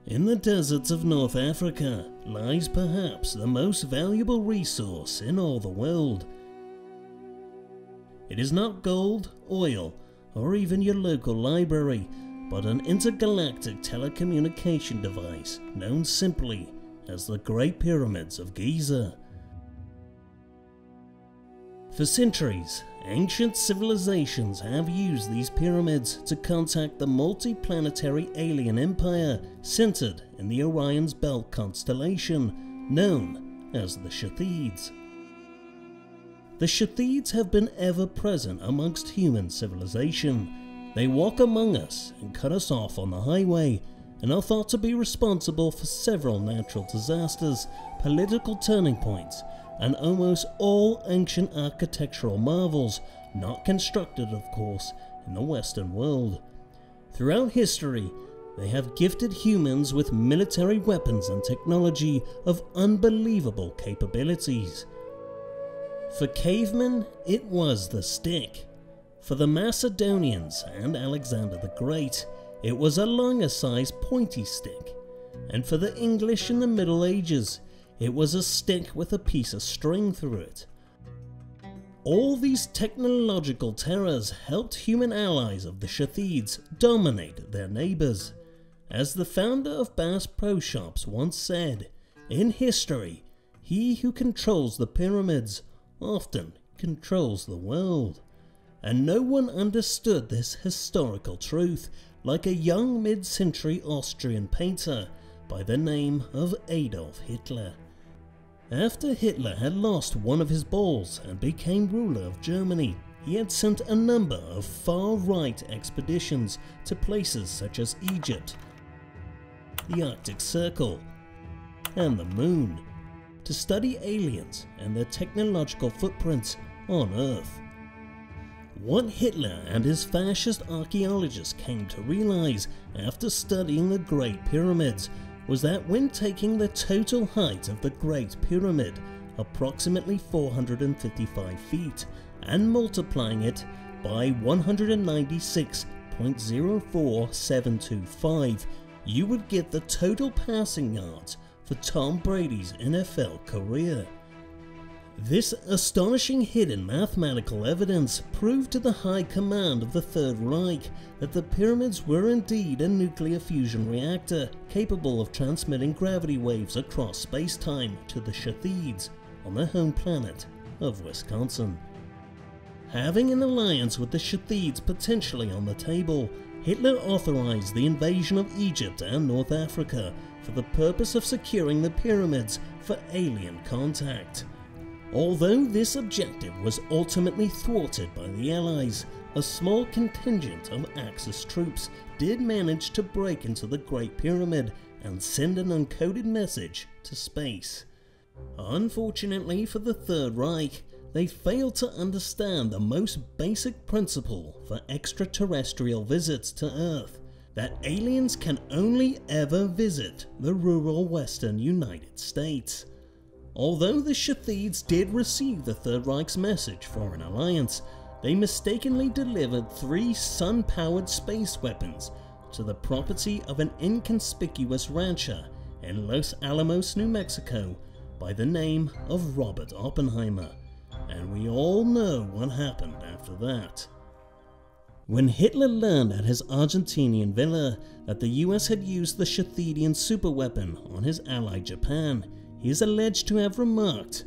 In the deserts of North Africa lies perhaps the most valuable resource in all the world. It is not gold, oil, or even your local library, but an intergalactic telecommunication device known simply as the Great Pyramids of Giza. For centuries, ancient civilizations have used these pyramids to contact the multi-planetary alien empire centered in the Orion's Belt constellation, known as the Shathids. The Shathids have been ever present amongst human civilization. They walk among us and cut us off on the highway, and are thought to be responsible for several natural disasters, political turning points, and almost all ancient architectural marvels, not constructed, of course, in the Western world. Throughout history, they have gifted humans with military weapons and technology of unbelievable capabilities. For cavemen, it was the stick. For the Macedonians and Alexander the Great, it was a longer-sized pointy stick. And for the English in the Middle Ages, it was a stick with a piece of string through it. All these technological terrors helped human allies of the Shathids dominate their neighbours. As the founder of Bass Pro Shops once said, in history, he who controls the pyramids often controls the world. And no one understood this historical truth like a young mid-century Austrian painter by the name of Adolf Hitler. After Hitler had lost one of his balls and became ruler of Germany, he had sent a number of far-right expeditions to places such as Egypt, the Arctic Circle, and the Moon, to study aliens and their technological footprints on Earth. What Hitler and his fascist archaeologists came to realize after studying the Great Pyramids was that when taking the total height of the Great Pyramid, approximately 455 feet, and multiplying it by 196.04725, you would get the total passing yards for Tom Brady's NFL career. This astonishing hidden mathematical evidence proved to the high command of the Third Reich that the pyramids were indeed a nuclear fusion reactor capable of transmitting gravity waves across space-time to the Shathids on their home planet of Wisconsin. Having an alliance with the Shathids potentially on the table, Hitler authorized the invasion of Egypt and North Africa for the purpose of securing the pyramids for alien contact. Although this objective was ultimately thwarted by the Allies, a small contingent of Axis troops did manage to break into the Great Pyramid and send an uncoded message to space. Unfortunately for the Third Reich, they failed to understand the most basic principle for extraterrestrial visits to Earth, that aliens can only ever visit the rural western United States. Although the Shathids did receive the Third Reich's message for an alliance, they mistakenly delivered 3 sun-powered space weapons to the property of an inconspicuous rancher in Los Alamos, New Mexico by the name of Robert Oppenheimer, and we all know what happened after that. When Hitler learned at his Argentinian villa that the US had used the Shathidian superweapon on his ally Japan, he is alleged to have remarked,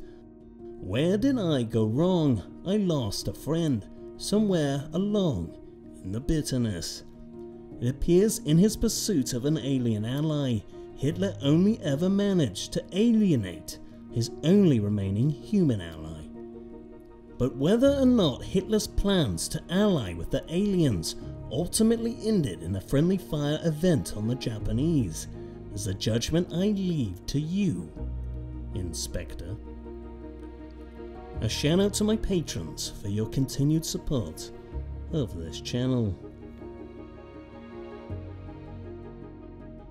"Where did I go wrong? I lost a friend, somewhere along in the bitterness." It appears in his pursuit of an alien ally, Hitler only ever managed to alienate his only remaining human ally. But whether or not Hitler's plans to ally with the aliens ultimately ended in a friendly fire event on the Japanese is a judgment I leave to you, Inspector. A shout out to my patrons for your continued support of this channel.